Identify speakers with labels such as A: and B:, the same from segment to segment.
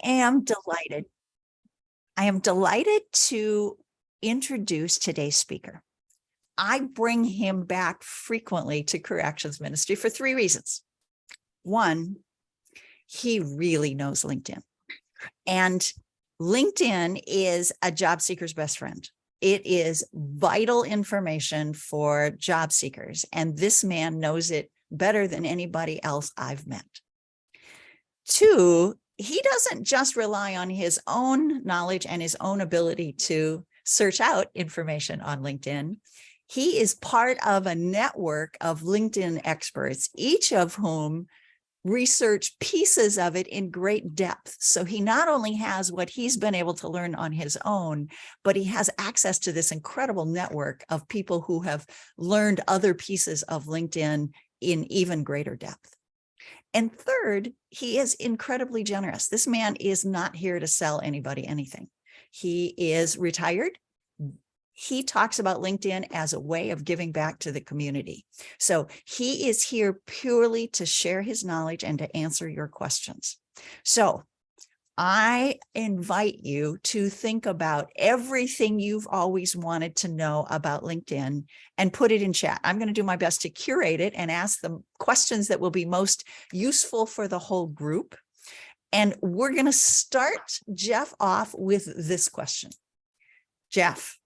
A: am delighted. I am delighted to introduce today's speaker. I bring him back frequently to Career Actions Ministry for three reasons. One, he really knows LinkedIn. And LinkedIn is a job seeker's best friend. It is vital information for job seekers. And this man knows it better than anybody else I've met. Two, he doesn't just rely on his own knowledge and his own ability to search out information on LinkedIn. He is part of a network of LinkedIn experts, each of whom research pieces of it in great depth. So he not only has what he's been able to learn on his own, but he has access to this incredible network of people who have learned other pieces of LinkedIn in even greater depth. And third, he is incredibly generous. This man is not here to sell anybody anything. He is retired. He talks about LinkedIn as a way of giving back to the community. So he is here purely to share his knowledge and to answer your questions. So I invite you to think about everything you've always wanted to know about LinkedIn and put it in chat. I'm going to do my best to curate it and ask the questions that will be most useful for the whole group. And we're going to start Jeff off with this question. Jeff,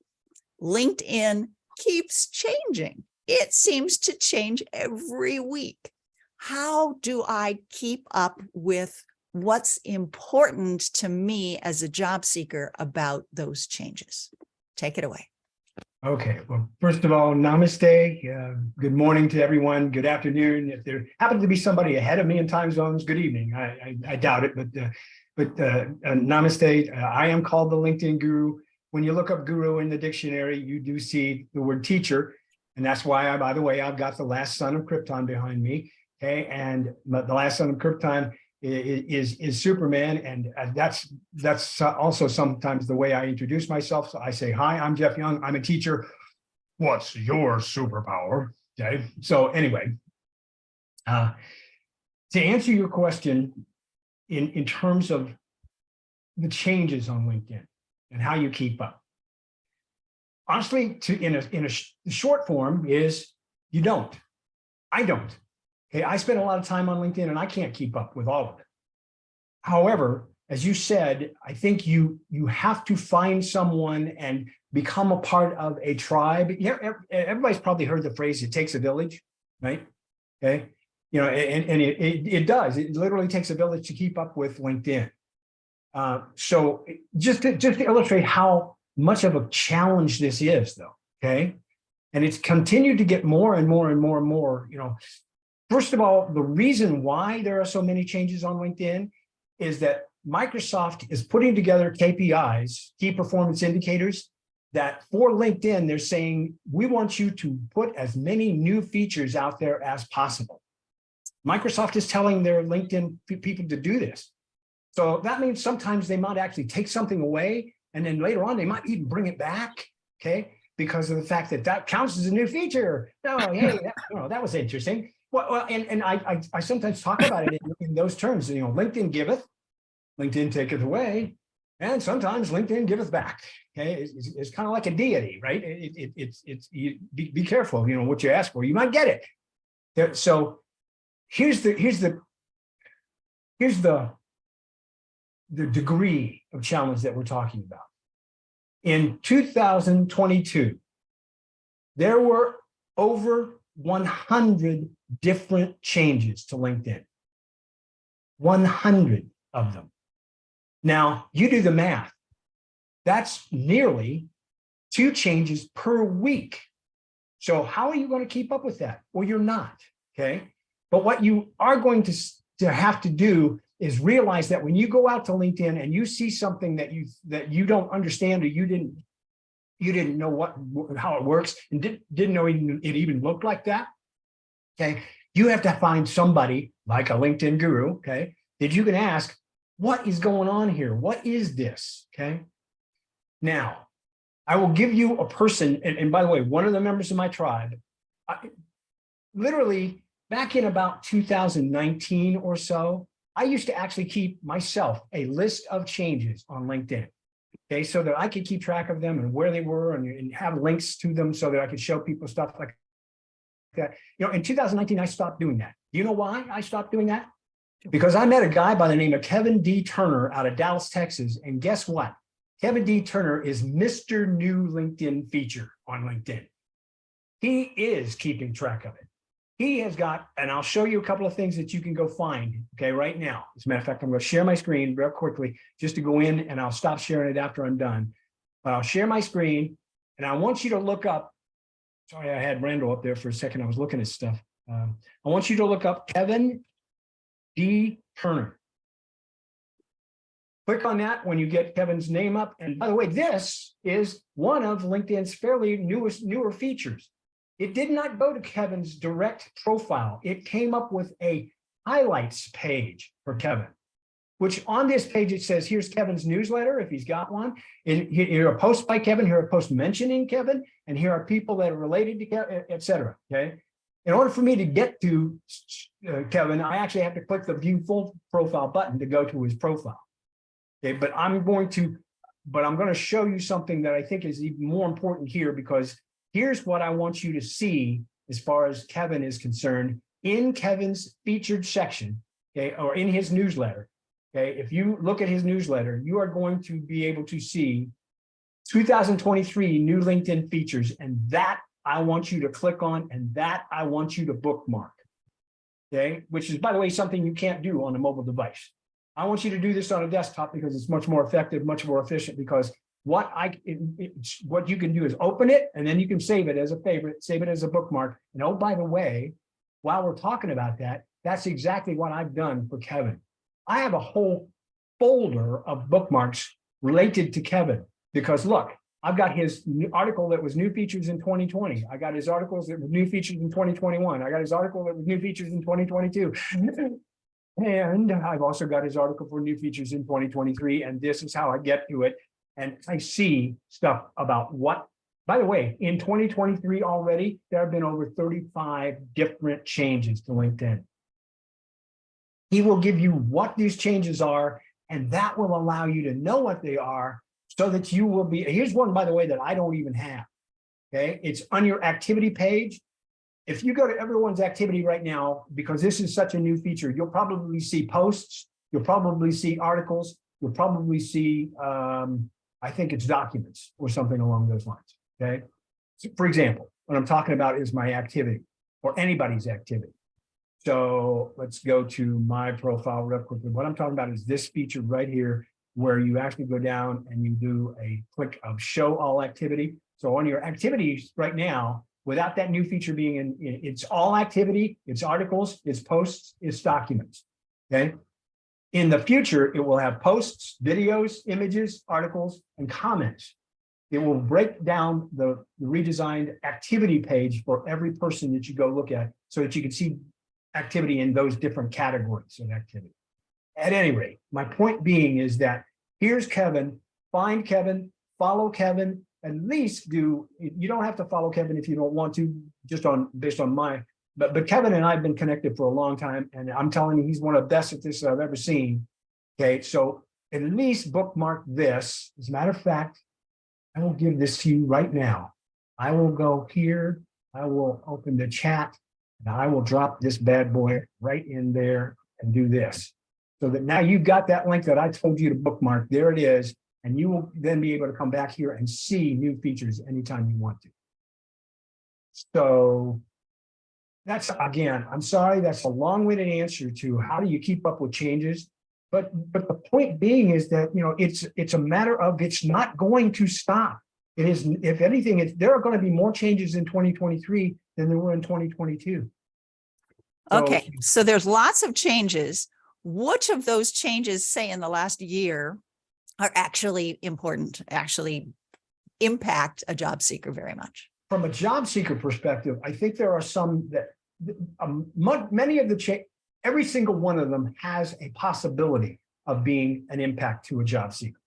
A: LinkedIn keeps changing. It seems to change every week. How do I keep up with what's important to me as a job seeker about those changes? Take it away.
B: Okay, well, first of all, namaste. Good morning to everyone. Good afternoon. If there happens to be somebody ahead of me in time zones, good evening. I doubt it, but namaste. I am called the LinkedIn Guru. When you look up guru in the dictionary, you do see the word teacher. And that's why, by the way, I've got the last son of Krypton behind me. Okay, and the last son of Krypton is Superman, and that's also sometimes the way I introduce myself. So I say, hi, I'm Jeff Young, I'm a teacher. What's your superpower? Okay, so anyway, to answer your question in terms of the changes on LinkedIn and how you keep up, honestly, in a short form is you don't. I don't. Okay, I spend a lot of time on LinkedIn and I can't keep up with all of it. However, as you said, I think you have to find someone and become a part of a tribe. Yeah, everybody's probably heard the phrase, it takes a village, right? Okay, you know, and it does. It literally takes a village to keep up with LinkedIn. So just to illustrate how much of a challenge this is, though, okay? And it's continued to get more and more and more and more, you know. First of all, the reason why there are so many changes on LinkedIn is that Microsoft is putting together KPIs, key performance indicators, that for LinkedIn, they're saying, we want you to put as many new features out there as possible. Microsoft is telling their LinkedIn people to do this. So that means sometimes they might actually take something away, and then later on, they might even bring it back, okay? Because of the fact that that counts as a new feature. Oh, hey, that was interesting. Well, and I sometimes talk about it in those terms. You know, LinkedIn giveth, LinkedIn taketh away, and sometimes LinkedIn giveth back. Okay, it's kind of like a deity, right? Be careful. You know what you ask for, you might get it. So here's the degree of challenge that we're talking about. In 2022, there were over 100 different changes to LinkedIn. 100 of them. Now, you do the math. That's nearly 2 changes per week. So how are you going to keep up with that? Well, you're not, okay? But what you are going to have to do is realize that when you go out to LinkedIn and you see something that you don't understand, or you didn't know how it works, and didn't know it even looked like that, okay, you have to find somebody like a LinkedIn guru, okay, that you can ask, what is going on here? What is this, okay? Now, I will give you a person, and by the way, one of the members of my tribe, literally back in about 2019 or so, I used to actually keep myself a list of changes on LinkedIn. Okay, so that I could keep track of them and where they were and have links to them so that I could show people stuff like that. You know, in 2019, I stopped doing that. Do you know why I stopped doing that? Because I met a guy by the name of Kevin D. Turner out of Dallas, Texas. And guess what? Kevin D. Turner is Mr. New LinkedIn feature on LinkedIn. He is keeping track of it. He has got, and I'll show you a couple of things that you can go find, okay, right now. As a matter of fact, I'm going to share my screen real quickly just to go in, and I'll stop sharing it after I'm done. But I'll share my screen, and I want you to look up, sorry, I had Randall up there for a second. I was looking at stuff. I want you to look up Kevin D. Turner. Click on that when you get Kevin's name up. And by the way, this is one of LinkedIn's fairly newer features. It did not go to Kevin's direct profile. It came up with a highlights page for Kevin, which on this page, it says, here's Kevin's newsletter, if he's got one. Here are posts by Kevin, here are posts mentioning Kevin, and here are people that are related to Kevin, et cetera, okay? In order for me to get to Kevin, I actually have to click the view full profile button to go to his profile. Okay, but I'm going to show you something that I think is even more important here, because here's what I want you to see as far as Kevin is concerned in Kevin's featured section, okay, or in his newsletter. Okay, if you look at his newsletter, you are going to be able to see 2023 new LinkedIn features, and that I want you to click on, and that I want you to bookmark. Okay, which is, by the way, something you can't do on a mobile device. I want you to do this on a desktop because it's much more effective, much more efficient, because what you can do is open it, and then you can save it as a favorite, save it as a bookmark. And oh, by the way, while we're talking about that, that's exactly what I've done for Kevin. I have a whole folder of bookmarks related to Kevin, because look, I've got his article that was new features in 2020. I got his articles that were new features in 2021. I got his article that was new features in 2022. And I've also got his article for new features in 2023. And this is how I get to it. And I see stuff about what, by the way, in 2023 already, there have been over 35 different changes to LinkedIn. He will give you what these changes are, and that will allow you to know what they are, so that you will be, here's one, by the way, that I don't even have, okay? It's on your activity page. If you go to everyone's activity right now, because this is such a new feature, you'll probably see posts, you'll probably see articles, you'll probably see, I think it's documents or something along those lines, okay? So for example, what I'm talking about is my activity or anybody's activity. So let's go to my profile real quickly. What I'm talking about is this feature right here, where you actually go down and you do a click of show all activity. So on your activities right now, without that new feature being in, it's all activity, it's articles, it's posts, it's documents, okay? In the future, it will have posts, videos, images, articles, and comments. It will break down the redesigned activity page for every person that you go look at, so that you can see activity in those different categories of activity. At any rate, my point being is that here's Kevin, find Kevin, follow Kevin, at least do, you don't have to follow Kevin if you don't want to, just based on my, but Kevin and I have been connected for a long time, and I'm telling you, he's one of the best at this I've ever seen. Okay, so at least bookmark this. As a matter of fact, I will give this to you right now. I will go here, I will open the chat, and I will drop this bad boy right in there and do this. So that now you've got that link that I told you to bookmark. There it is. And you will then be able to come back here and see new features anytime you want to. So that's, again, I'm sorry, that's a long-winded answer to how do you keep up with changes. But the point being is that, you know, it's a matter of, it's not going to stop. It is, if anything, there are going to be more changes in 2023 than there were in 2022.
A: Okay, so there's lots of changes. Which of those changes, say in the last year, are actually important, actually impact a job seeker very much?
B: From a job seeker perspective, I think there are some that many of the every single one of them has a possibility of being an impact to a job seeker.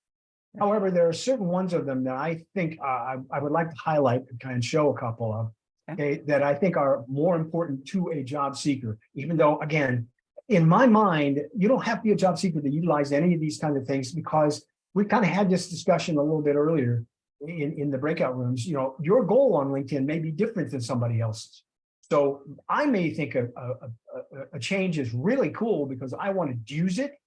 B: However, there are certain ones of them that I think I would like to highlight and kind of show a couple of, okay, that I think are more important to a job seeker, even though, again, in my mind, you don't have to be a job seeker to utilize any of these kinds of things, because we kind of had this discussion a little bit earlier in the breakout rooms. Your goal on LinkedIn may be different than somebody else's. So I may think a change is really cool because I want to use it,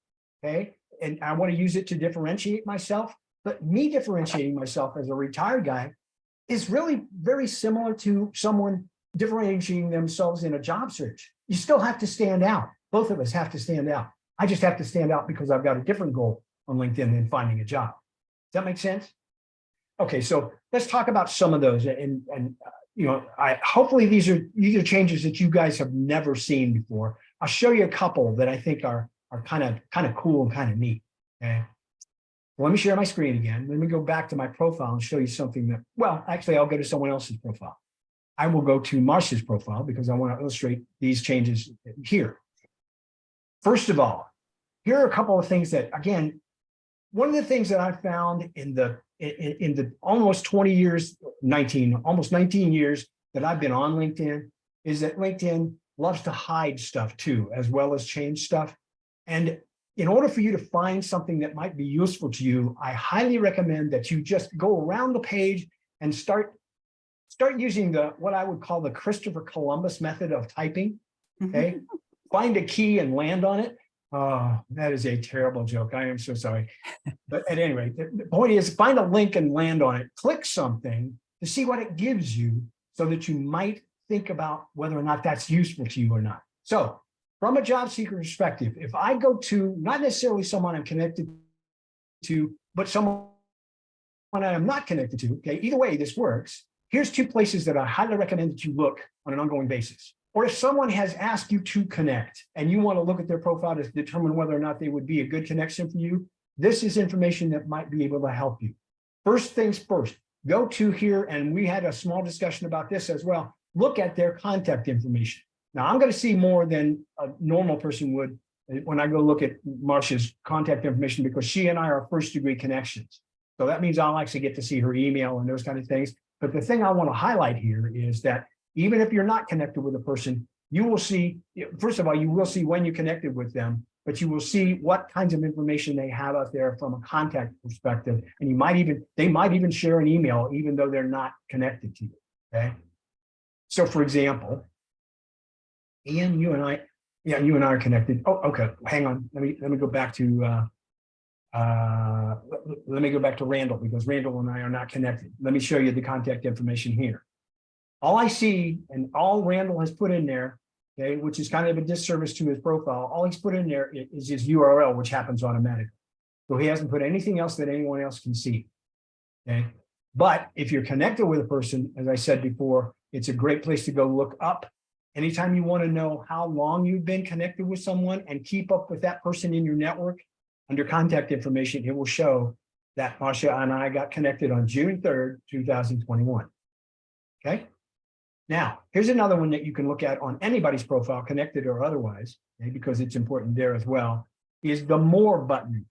B: okay? And I want to use it to differentiate myself. But me differentiating myself as a retired guy is really very similar to someone differentiating themselves in a job search. You still have to stand out. Both of us have to stand out. I just have to stand out because I've got a different goal on LinkedIn than finding a job. Does that make sense? Okay, so let's talk about some of those. And hopefully these are changes that you guys have never seen before. I'll show you a couple that I think are kind of cool and kind of neat. Okay. Let me share my screen again. Let me go back to my profile and show you something that, well, actually, I'll go to someone else's profile. I will go to Marcia's profile because I want to illustrate these changes here. First of all, here are a couple of things that, again, one of the things that I found in the almost 20 years, almost 19 years that I've been on LinkedIn is that LinkedIn loves to hide stuff too, as well as change stuff. And in order for you to find something that might be useful to you, I highly recommend that you just go around the page and start using what I would call the Christopher Columbus method of typing. Okay, find a key and land on it. Oh, that is a terrible joke. I am so sorry. But at any rate, the point is find a link and land on it. Click something to see what it gives you so that you might think about whether or not that's useful to you or not. So from a job seeker perspective, if I go to not necessarily someone I'm connected to, but someone I am not connected to, okay, either way this works. Here's two places that I highly recommend that you look on an ongoing basis. Or if someone has asked you to connect and you want to look at their profile to determine whether or not they would be a good connection for you, this is information that might be able to help you. First things first, go to here, and we had a small discussion about this as well. Look at their contact information. Now, I'm going to see more than a normal person would when I go look at Marcia's contact information, because she and I are first-degree connections. So that means I'll actually get to see her email and those kind of things. But the thing I want to highlight here is that even if you're not connected with a person, you will see, first of all, you will see when you connected with them, but you will see what kinds of information they have out there from a contact perspective. And they might even share an email, even though they're not connected to you. Okay. So for example, Ian, you and I are connected. Oh, okay. Hang on. Let me go back to let me go back to Randall, because Randall and I are not connected. Let me show you the contact information here. All I see, and all Randall has put in there, okay, which is kind of a disservice to his profile, all he's put in there is his URL, which happens automatically. So he hasn't put anything else that anyone else can see. Okay. But if you're connected with a person, as I said before, it's a great place to go look up. Anytime you want to know how long you've been connected with someone and keep up with that person in your network, under contact information, it will show that Marcia and I got connected on June 3rd, 2021. Okay. Now, here's another one that you can look at on anybody's profile, connected or otherwise, okay, because it's important there as well, is the More button.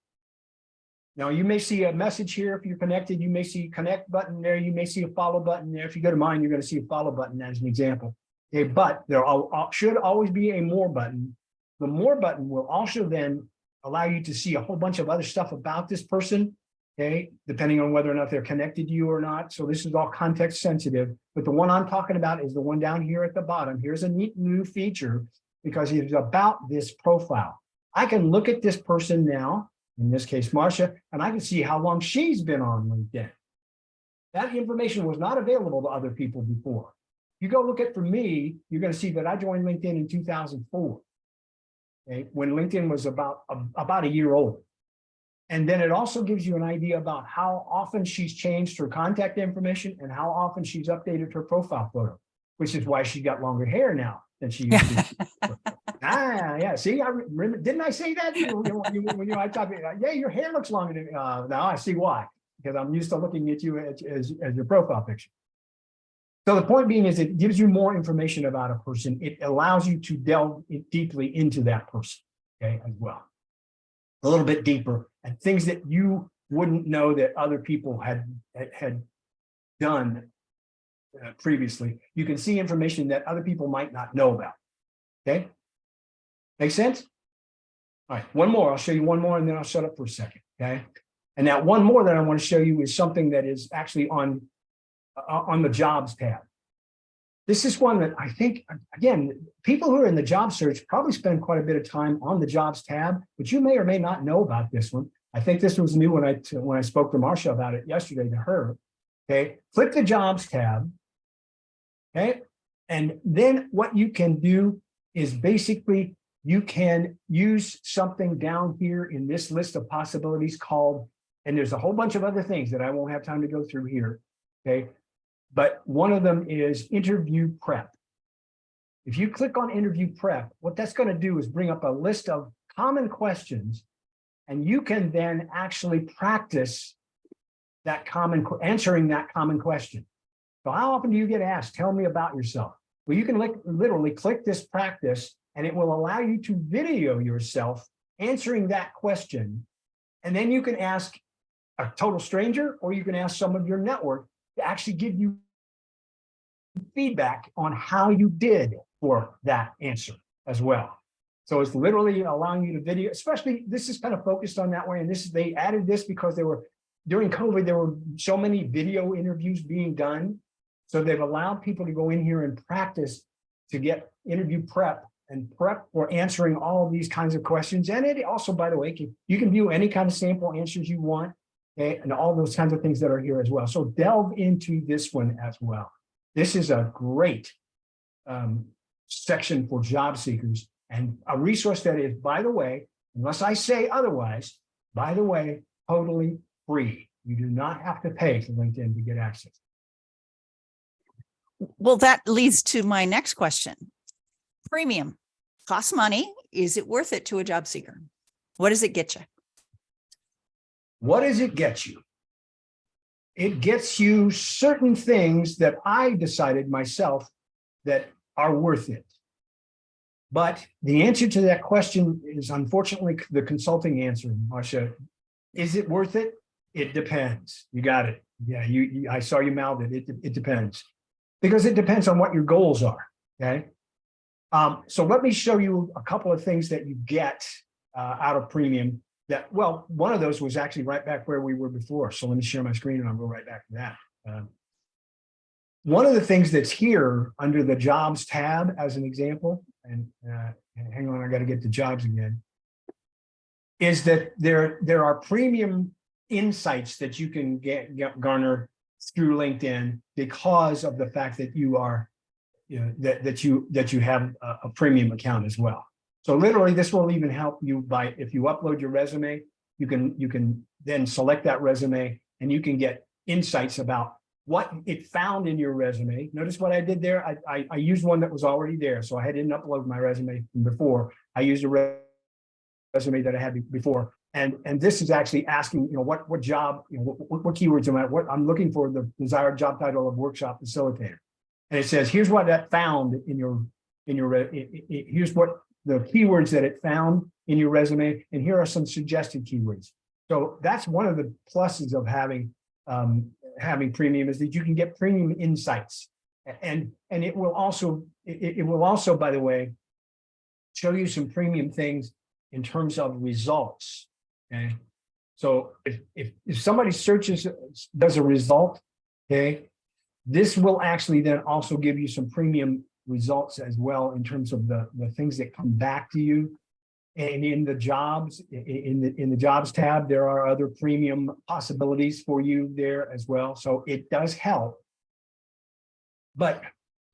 B: Now, you may see a message here if you're connected. You may see a connect button there. You may see a follow button there. If you go to mine, you're going to see a follow button as an example. Okay, but there should always be a More button. The More button will also then allow you to see a whole bunch of other stuff about this person, okay, depending on whether or not they're connected to you or not. So this is all context sensitive, but the one I'm talking about is the one down here at the bottom. Here's a neat new feature because it's about this profile. I can look at this person now, in this case, Marcia, and I can see how long she's been on LinkedIn. That information was not available to other people before. You go look at, for me, you're going to see that I joined LinkedIn in 2004. Okay, when LinkedIn was about a year old. And then it also gives you an idea about how often she's changed her contact information and how often she's updated her profile photo, which is why she got longer hair now than she used to. Yeah. See, I remember, didn't I say that? When I talk about, yeah, your hair looks longer than now I see why, because I'm used to looking at you as your profile picture. So the point being is it gives you more information about a person. It allows you to delve deeply into that person, okay, as well. A little bit deeper, and things that you wouldn't know that other people had done previously. You can see information that other people might not know about, okay? Make sense? All right, one more. I'll show you one more and then I'll shut up for a second. Okay. And that one more that I want to show you is something that is actually on the jobs tab. This is one that I think, again, people who are in the job search probably spend quite a bit of time on the jobs tab, but you may or may not know about this one. I think this was new when I spoke to Marcia about it yesterday to her. Okay, click the jobs tab. Okay, and then what you can do is basically you can use something down here in this list of possibilities called, and there's a whole bunch of other things that I won't have time to go through here. Okay, but one of them is interview prep. If you click on interview prep, what that's going to do is bring up a list of common questions, and you can then actually practice that answering that common question. So how often do you get asked, tell me about yourself? Well, you can literally click this practice and it will allow you to video yourself answering that question. And then you can ask a total stranger, or you can ask some of your network to actually give you feedback on how you did for that answer as well. So it's literally allowing you to video, especially this is kind of focused on that way. And they added this because during COVID, there were so many video interviews being done. So they've allowed people to go in here and practice to get interview prep and prep for answering all of these kinds of questions. And it also, by the way, you can view any kind of sample answers you want, okay, and all those kinds of things that are here as well. So delve into this one as well. This is a great section for job seekers and a resource that is, by the way, unless I say otherwise, by the way, totally free. You do not have to pay for LinkedIn to get access.
A: Well, that leads to my next question. Premium costs money. Is it worth it to a job seeker? What does it get you?
B: What does it get you? It gets you certain things that I decided myself that are worth it. But the answer to that question is unfortunately the consulting answer, Marcia. Is it worth it? It depends. You got it. Yeah, I saw you mouth it. It depends. Because it depends on what your goals are. Okay. So let me show you a couple of things that you get out of premium that, well, one of those was actually right back where we were before. So let me share my screen and I'll go right back to that. One of the things that's here under the jobs tab as an example, and hang on, I got to get to jobs again, is that there are premium insights that you can garner through LinkedIn because of the fact that you are, that you have a premium account as well. So literally, this will even help you by, if you upload your resume, you can then select that resume and you can get insights about what it found in your resume. Notice what I did there. I used one that was already there. So I didn't upload my resume from before. I used a resume that I had before. And this is actually asking, what job, what keywords am I, what I'm looking for, the desired job title of workshop facilitator. And it says, here's what that found here's what the keywords that it found in your resume. And here are some suggested keywords. So that's one of the pluses of having premium, is that you can get premium insights. And it will also, by the way, show you some premium things in terms of results. Okay. So if somebody does a result, okay, this will actually then also give you some premium results as well in terms of the things that come back to you. And in the jobs, in the jobs tab, there are other premium possibilities for you there as well. So it does help. But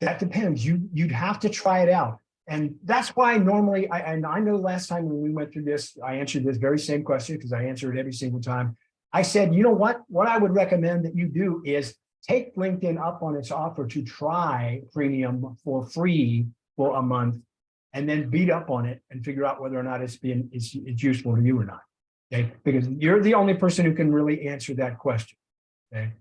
B: that depends. You'd have to try it out. And that's why normally, I know last time when we went through this, I answered this very same question because I answer it every single time. I said, you know what I would recommend that you do is take LinkedIn up on its offer to try premium for free for a month, and then beat up on it and figure out whether or not it's useful to you or not. Okay, because you're the only person who can really answer that question. Okay.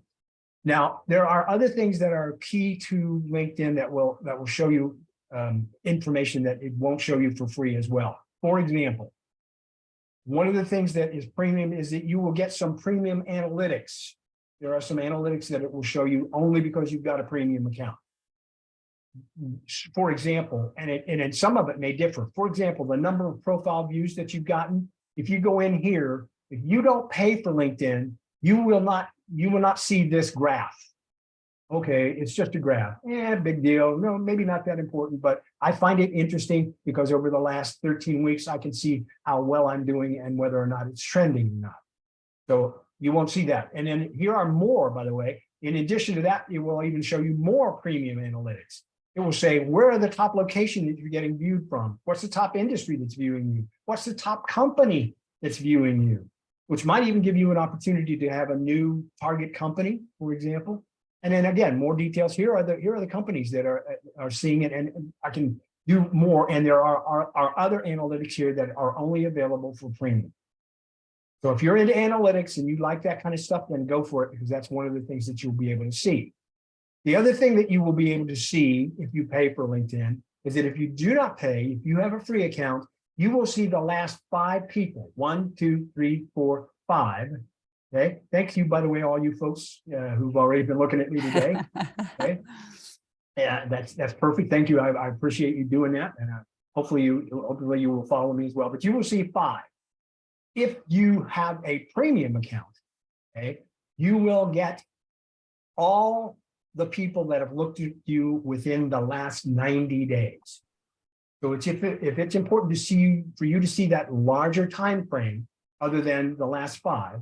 B: Now, there are other things that are key to LinkedIn that will show you information that it won't show you for free as well. For example, one of the things that is premium is that you will get some premium analytics. There are some analytics that it will show you only because you've got a premium account. for example, and some of it may differ. For example, the number of profile views that you've gotten, if you go in here, if you don't pay for LinkedIn, you will not see this graph. Okay, it's just a graph. Yeah, big deal. No, maybe not that important, but I find it interesting because over the last 13 weeks, I can see how well I'm doing and whether or not it's trending or not. So you won't see that. And then here are more, by the way. In addition to that, it will even show you more premium analytics. It will say, where are the top locations that you're getting viewed from? What's the top industry that's viewing you? What's the top company that's viewing you? Which might even give you an opportunity to have a new target company, for example. And then again, more details. Here are the companies that are seeing it, and I can do more. And there are other analytics here that are only available for premium. So if you're into analytics and you like that kind of stuff, then go for it, because that's one of the things that you'll be able to see. The other thing that you will be able to see if you pay for LinkedIn is that if you do not pay, if you have a free account, you will see the last 5 people, 1, 2, 3, 4, 5. Okay. Thank you, by the way, all you folks who've already been looking at me today. Okay. Yeah, that's perfect. Thank you. I appreciate you doing that. And hopefully you will follow me as well, but you will see 5. If you have a premium account, okay, you will get all the people that have looked at you within the last 90 days. So if it's important to see, for you to see that larger time frame other than the last 5.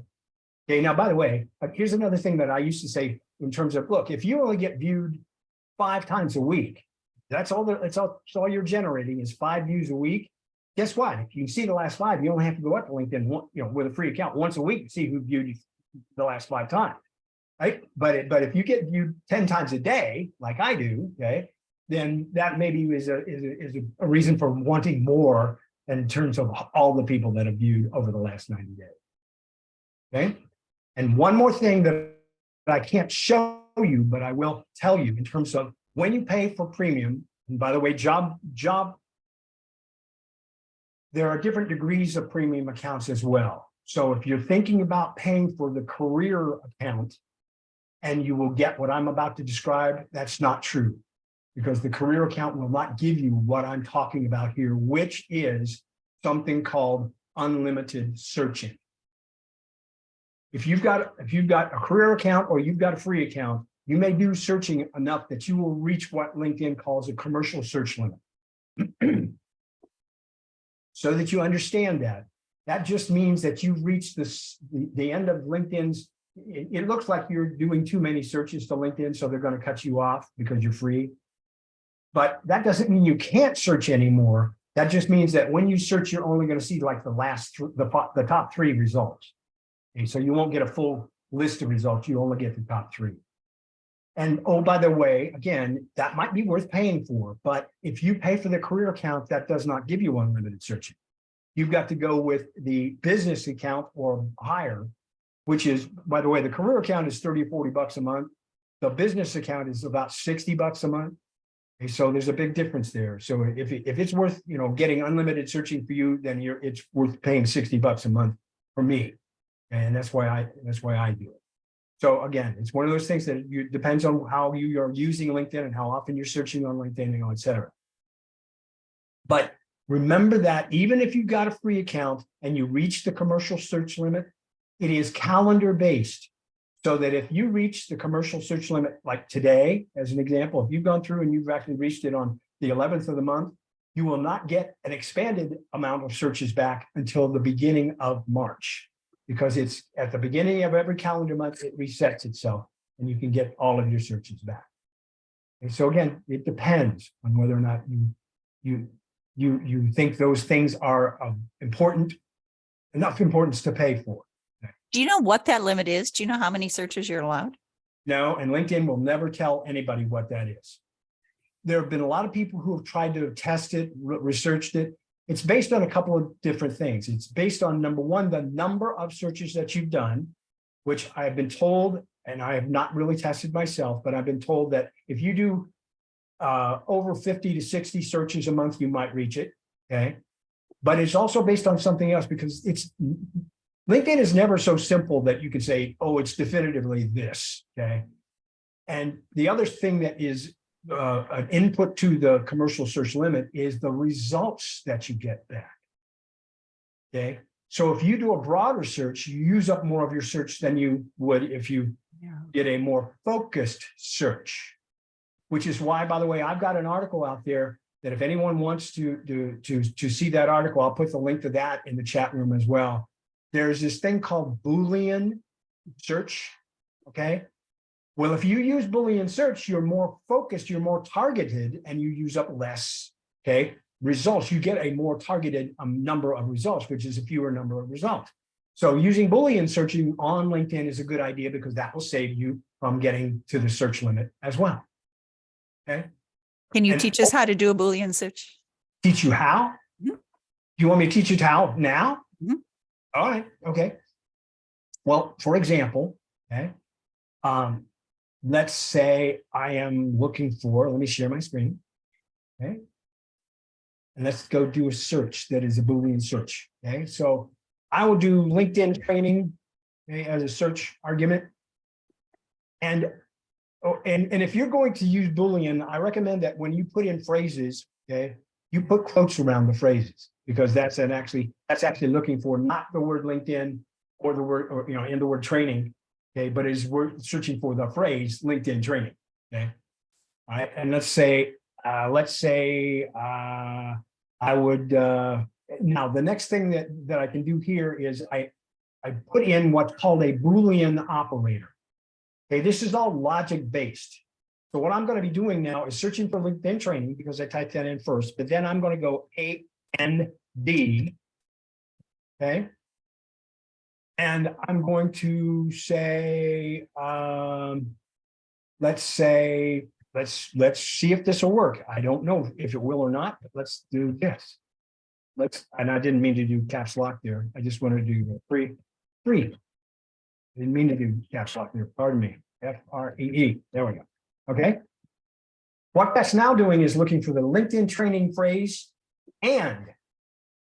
B: Okay, now, by the way, here's another thing that I used to say in terms of, look, if you only get viewed 5 times a week, that's all you're generating is 5 views a week. Guess what? If you see the last 5, you only have to go up to LinkedIn, with a free account once a week to see who viewed you the last 5 times, right? But if you get viewed 10 times a day, like I do, okay, then that maybe is a reason for wanting more in terms of all the people that have viewed over the last 90 days. Okay, and one more thing that I can't show you, but I will tell you in terms of when you pay for premium. And by the way, there are different degrees of premium accounts as well. So if you're thinking about paying for the career account and you will get what I'm about to describe, that's not true, because the career account will not give you what I'm talking about here, which is something called unlimited searching. If you've got a career account or you've got a free account, you may do searching enough that you will reach what LinkedIn calls a commercial search limit. So that you understand that just means that you've reached the end of LinkedIn's. It looks like you're doing too many searches to LinkedIn, so they're going to cut you off because you're free. But that doesn't mean you can't search anymore. That just means that when you search, you're only going to see like the top 3 results. Okay, so you won't get a full list of results. You only get the top 3. And oh, by the way, again, that might be worth paying for, but if you pay for the career account, that does not give you unlimited searching. You've got to go with the business account or higher, which is, by the way, the career account is 30 or 40 bucks a month. The business account is about 60 bucks a month. Okay, so there's a big difference there. So if it's worth, getting unlimited searching for you, then it's worth paying 60 bucks a month for me. And that's why I do it. So again, it's one of those things that depends on how you are using LinkedIn and how often you're searching on LinkedIn, et cetera. But remember that even if you've got a free account and you reach the commercial search limit, it is calendar based. So that if you reach the commercial search limit, like today, as an example, if you've gone through and you've actually reached it on the 11th of the month, you will not get an expanded amount of searches back until the beginning of March. Because it's at the beginning of every calendar month, it resets itself and you can get all of your searches back. And so again, it depends on whether or not you think those things are of enough importance to pay for.
A: Do you know what that limit is? Do you know how many searches you're allowed?
B: No, and LinkedIn will never tell anybody what that is. There have been a lot of people who have tried to test it, researched it. It's based on a couple of different things. It's based on, number one, the number of searches that you've done, which I have been told, and I have not really tested myself, but I've been told that if you do over 50 to 60 searches a month, you might reach it. Okay. But it's also based on something else, because LinkedIn is never so simple that you can say, oh, it's definitively this. Okay. And the other thing that is an input to the commercial search limit is the results that you get back. Okay, so if you do a broader search, you use up more of your search than you would if you did a more focused search. Which is why, by the way, I've got an article out there that if anyone wants to see that article, I'll put the link to that in the chat room as well. There's this thing called Boolean search. Okay. Well, if you use Boolean search, you're more focused, you're more targeted, and you use up less, okay, results. You get a more targeted number of results, which is a fewer number of results. So using Boolean searching on LinkedIn is a good idea because that will save you from getting to the search limit as well. Okay.
A: Can you
B: And-
A: teach us how to do a Boolean search?
B: Teach you how?
A: Mhm.
B: You want me to teach you how now?
A: Mhm.
B: All right. Okay. Well, for example, okay, let's say I am looking for, let me share my screen. Okay. And let's go do a search that is a Boolean search. Okay. So I will do LinkedIn training, okay, as a search argument. And if you're going to use Boolean, I recommend that when you put in phrases, okay, you put quotes around the phrases because that's actually looking for not the word LinkedIn or the word, or in the word training, okay, but we're searching for the phrase LinkedIn training. Okay. All right. And let's say I would now the next thing that I can do here is I put in what's called a Boolean operator. Okay, this is all logic based. So what I'm going to be doing now is searching for LinkedIn training because I typed that in first, but then I'm going to go AND, okay? And I'm going to say, let's see if this will work. I don't know if it will or not, but let's do this. And I didn't mean to do caps lock there. I just wanted to do free. I didn't mean to do caps lock there. Pardon me. FREE. There we go. Okay. What that's now doing is looking for the LinkedIn training phrase and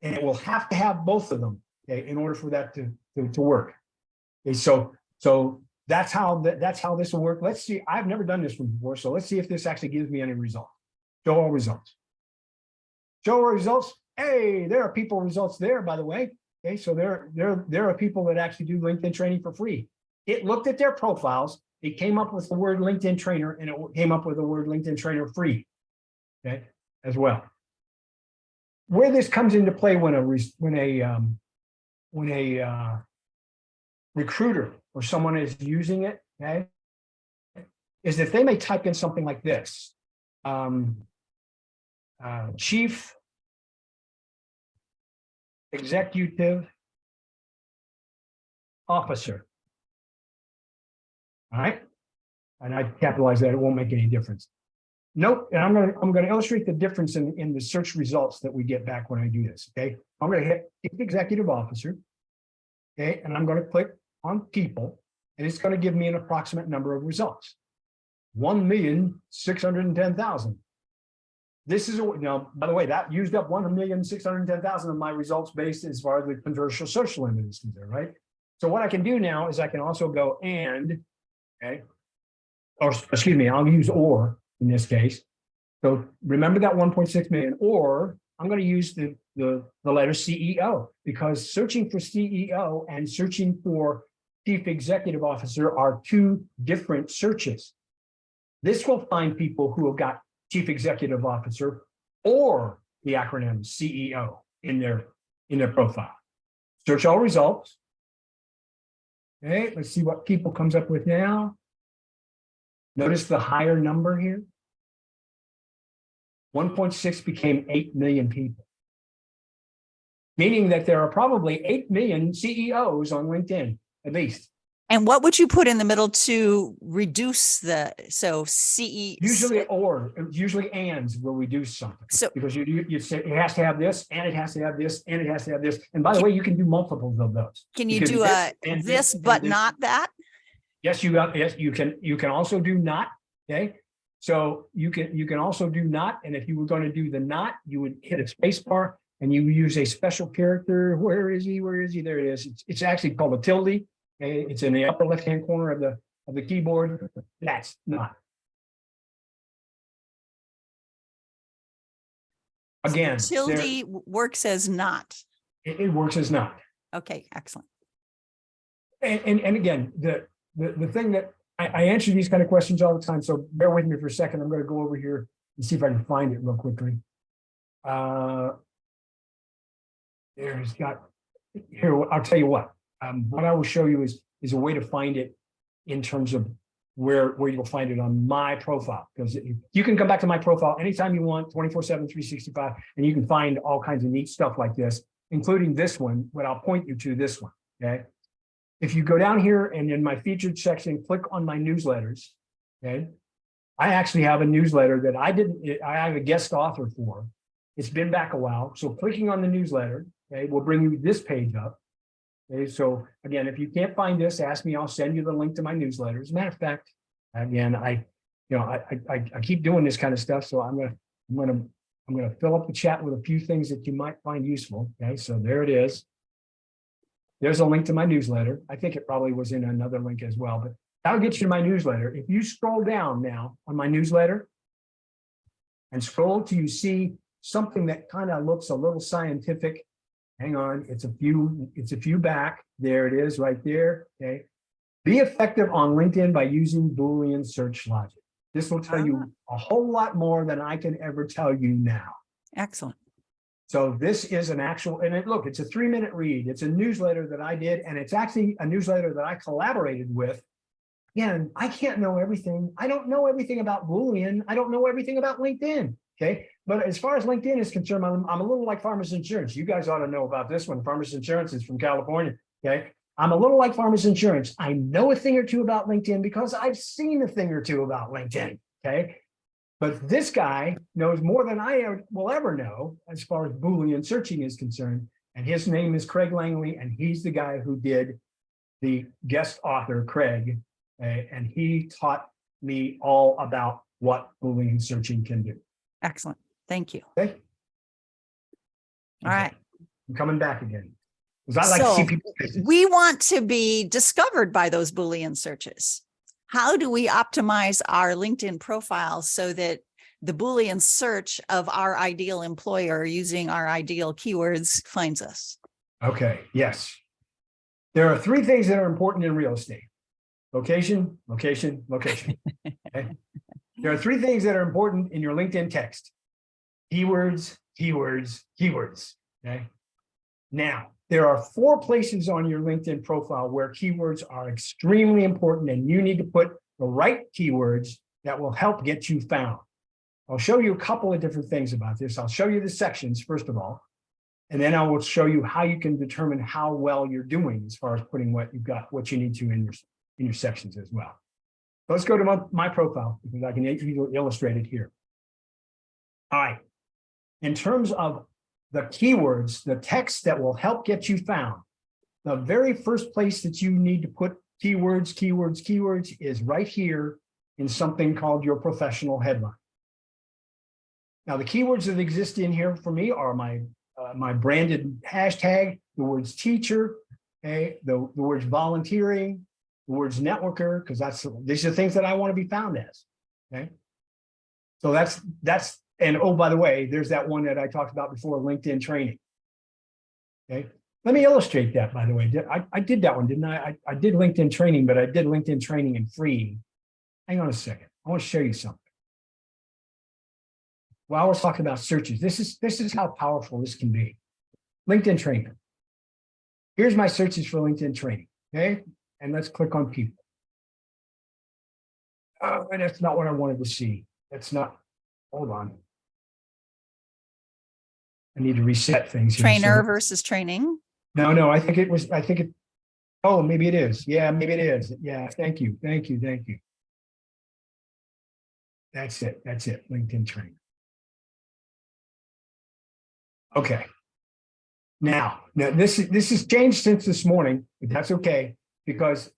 B: it will have to have both of them, okay, in order for that to work. Okay, so that's how this will work. Let's see. I've never done this one before, so let's see if this actually gives me any result. Show all results. Show all results. Hey, there are people results there, by the way. Okay, so there are people that actually do LinkedIn training for free. It looked at their profiles. It came up with the word LinkedIn trainer, and it came up with the word LinkedIn trainer free. Okay, as well. Where this comes into play when a recruiter or someone is using it, okay, is if they may type in something like this: Chief Executive Officer. All right, and I capitalize that; it won't make any difference. Nope, and I'm gonna illustrate the difference in the search results that we get back when I do this. Okay, I'm gonna hit Chief Executive Officer. Okay, and I'm gonna click on people, and it's gonna give me an approximate number of results. 1,610,000. This is by the way, that used up 1,610,000 of my results based as far as the commercial search limit is concerned, right? So what I can do now is I can also go and, okay, or excuse me, I'll use or in this case. So remember that 1.6 million, or I'm going to use the letter CEO, because searching for CEO and searching for Chief Executive Officer are two different searches. This will find people who have got Chief Executive Officer or the acronym CEO in their profile. Search all results. Okay, let's see what people comes up with now. Notice the higher number here. 1.6 became 8 million people. Meaning that there are probably 8 million CEOs on LinkedIn, at least.
A: And what would you put in the middle to reduce CE?
B: Usually ands will reduce something.
A: So
B: because you say it has to have this, and it has to have this, and it has to have this. And by the way, you can do multiples of those.
A: Can you do this, but not that?
B: Yes, you can. You can also do not. Okay. So you can also do not. And if you were going to do the not, you would hit a space bar and you use a special character. Where is he? Where is he? There it is. It's actually called a tilde. Okay? It's in the upper left-hand corner of the keyboard. That's not. Again,
A: Tilde works as not.
B: it works as not.
A: Okay, excellent.
B: And again, the thing that I answer these kind of questions all the time, so bear with me for a second. I'm going to go over here and see if I can find it real quickly. There's got here. I'll tell you what. What I will show you is a way to find it in terms of where you'll find it on my profile, because you can come back to my profile anytime you want, 24/7, 365, and you can find all kinds of neat stuff like this, including this one. But I'll point you to this one. Okay. If you go down here and in my featured section, click on my newsletters. Okay. I actually have a newsletter that I have a guest author for. It's been back a while. So clicking on the newsletter, okay, will bring you this page up. Okay. So again, if you can't find this, ask me, I'll send you the link to my newsletter. As a matter of fact, again, I keep doing this kind of stuff. So I'm gonna fill up the chat with a few things that you might find useful. Okay. So there it is. There's a link to my newsletter. I think it probably was in another link as well, but that'll get you to my newsletter. If you scroll down now on my newsletter and scroll till you see something that kind of looks a little scientific. Hang on, it's a few back. There it is right there. Okay. Be effective on LinkedIn by using Boolean search logic. This will tell you a whole lot more than I can ever tell you now.
A: Excellent.
B: So this is an actual, and look, it's a 3-minute read. It's a newsletter that I did, and it's actually a newsletter that I collaborated with. Again, I can't know everything. I don't know everything about Boolean. I don't know everything about LinkedIn. Okay. But as far as LinkedIn is concerned, I'm a little like Farmers Insurance. You guys ought to know about this one. Farmers Insurance is from California. Okay. I'm a little like Farmers Insurance. I know a thing or two about LinkedIn because I've seen a thing or two about LinkedIn. Okay. But this guy knows more than I will ever know as far as Boolean searching is concerned. And his name is Craig Langley, and he's the guy who did the guest author, Craig, and he taught me all about what Boolean searching can do.
A: Excellent. Thank you.
B: Okay.
A: All right.
B: I'm coming back again. Because I like to see people's faces.
A: We want to be discovered by those Boolean searches. How do we optimize our LinkedIn profile so that the Boolean search of our ideal employer using our ideal keywords finds us?
B: Okay, yes. There are 3 things that are important in real estate. Location, location, location. Okay? There are 3 things that are important in your LinkedIn text. Keywords, keywords, keywords. Okay. Now, there are 4 places on your LinkedIn profile where keywords are extremely important, and you need to put the right keywords that will help get you found. I'll show you a couple of different things about this. I'll show you the sections, first of all, and then I will show you how you can determine how well you're doing as far as putting what you've got, what you need to in your sections as well. So let's go to my profile because I can illustrate it here. All right. In terms of the keywords, the text that will help get you found, the very first place that you need to put keywords, keywords, keywords is right here in something called your professional headline. Now, the keywords that exist in here for me are my branded hashtag, the words teacher, okay, the words volunteering, the words networker, because these are things that I want to be found as. Okay. So that's and oh, by the way, there's that one that I talked about before, LinkedIn training. Okay. Let me illustrate that, by the way. I did that one, didn't I? I did LinkedIn training, but I did LinkedIn training in free. Hang on a second. I want to show you something. While we're talking about searches, this is how powerful this can be. LinkedIn training. Here's my searches for LinkedIn training. Okay. And let's click on people. Oh, and that's not what I wanted to see. That's not, hold on. I need to reset things here.
A: Trainer versus training.
B: No, I think it, oh, maybe it is. Yeah, maybe it is. Yeah, thank you. That's it. LinkedIn training. Okay. Now this has changed since this morning, but that's okay because,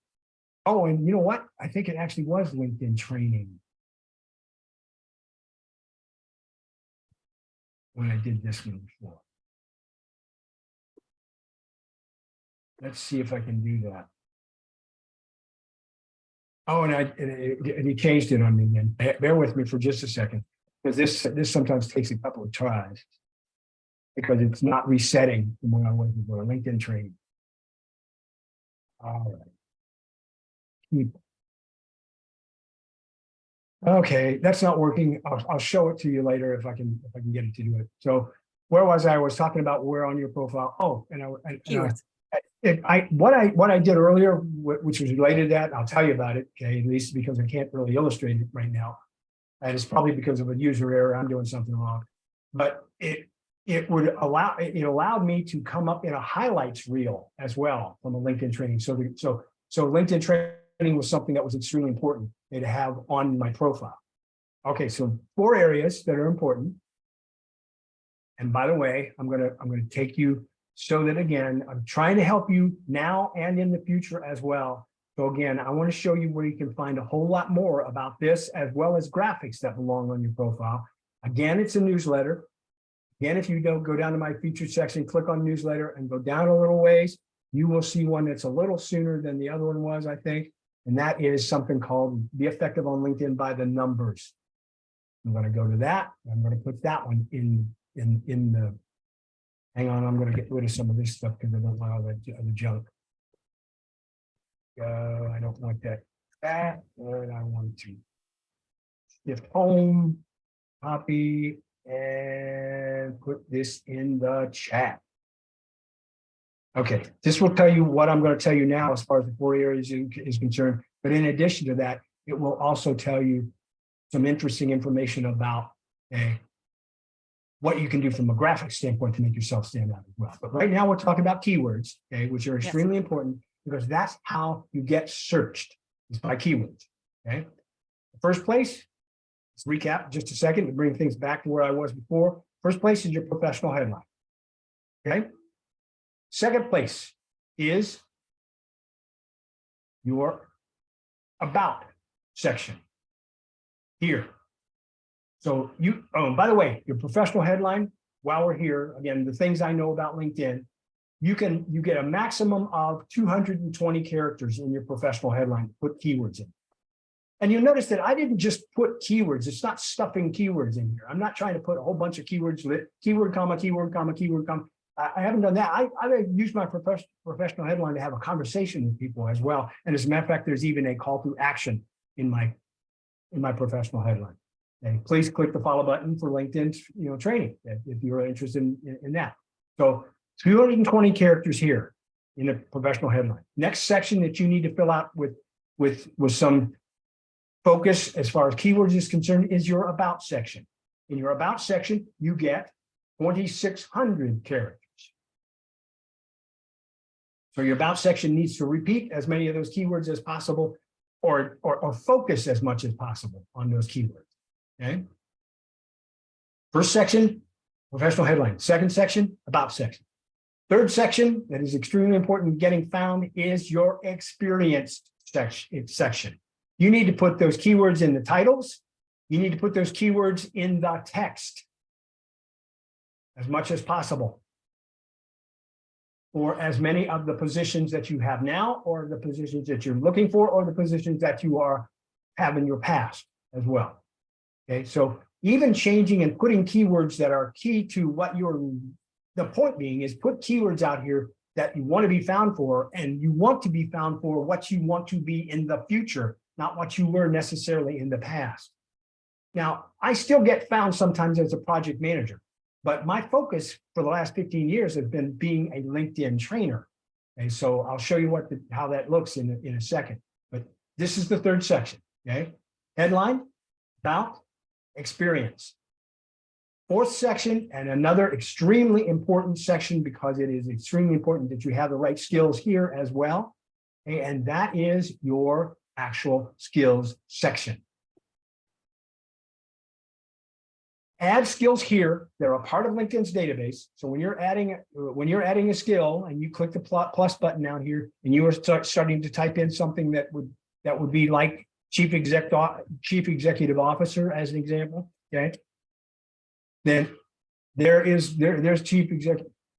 B: oh, and you know what? I think it actually was LinkedIn training when I did this one before. Let's see if I can do that. Oh, and he changed it on me again. Bear with me for just a second, because this sometimes takes a couple of tries. because it's not resetting from when I was before LinkedIn training. All right. Okay, that's not working. I'll show it to you later if I can get it to do it. So where was I? I was talking about where on your profile. Oh,
A: Keywords.
B: what I did earlier, which was related to that, I'll tell you about it. Okay, at least because I can't really illustrate it right now, and it's probably because of a user error. I'm doing something wrong, but it allowed me to come up in a highlights reel as well from a LinkedIn training. So LinkedIn training was something that was extremely important to have on my profile. Okay, so 4 areas that are important. And by the way, I'm gonna take you so that again, I'm trying to help you now and in the future as well. So again, I want to show you where you can find a whole lot more about this, as well as graphics that belong on your profile. Again, it's a newsletter. Again, if you don't go down to my featured section, click on newsletter and go down a little ways, you will see one that's a little sooner than the other one was, I think. And that is something called Be Effective on LinkedIn by the Numbers. I'm going to go to that. I'm going to put that one in the, hang on, I'm going to get rid of some of this stuff because I don't want all the junk. I don't want that. And I want to shift home, copy, and put this in the chat. Okay, this will tell you what I'm going to tell you now as far as the 4 areas is concerned. But in addition to that, it will also tell you some interesting information about what you can do from a graphic standpoint to make yourself stand out as well. But right now we're talking about keywords, okay, which are extremely important because that's how you get searched, is by keywords. Okay. The first place, let's recap just a second to bring things back to where I was before. First place is your professional headline. Okay. Second place is your about section here. So you, oh, by the way, your professional headline, while we're here, again, the things I know about LinkedIn, you get a maximum of 220 characters in your professional headline, put keywords in. And you'll notice that I didn't just put keywords. It's not stuffing keywords in here. I'm not trying to put a whole bunch of keywords, keyword, comma, keyword, comma, keyword, comma. I haven't done that. I used my professional headline to have a conversation with people as well. And as a matter of fact, there's even a call to action in my professional headline. And please click the follow button for LinkedIn, training if you're interested in that. So 220 characters here in the professional headline. Next section that you need to fill out with some focus as far as keywords is concerned is your about section. In your about section, you get 2,600 characters. So your about section needs to repeat as many of those keywords as possible, or focus as much as possible on those keywords. Okay. First section, professional headline. Second section, about section. Third section that is extremely important in getting found is your experienced section. You need to put those keywords in the titles. You need to put those keywords in the text as much as possible, or as many of the positions that you have now, or the positions that you're looking for, or the positions that you have in your past as well. Okay, so even changing and putting keywords that are key to what the point being is put keywords out here that you want to be found for, and you want to be found for what you want to be in the future, not what you were necessarily in the past. Now, I still get found sometimes as a project manager, but my focus for the last 15 years has been being a LinkedIn trainer. And so I'll show you how that looks in a second. But this is the third section. Okay, headline, about, experience. Fourth section, and another extremely important section because it is extremely important that you have the right skills here as well. And that is your actual skills section. Add skills here. They're a part of LinkedIn's database. So when you're adding a skill and you click the plus button down here and you are starting to type in something that would be like chief executive officer as an example, okay? Then there's chief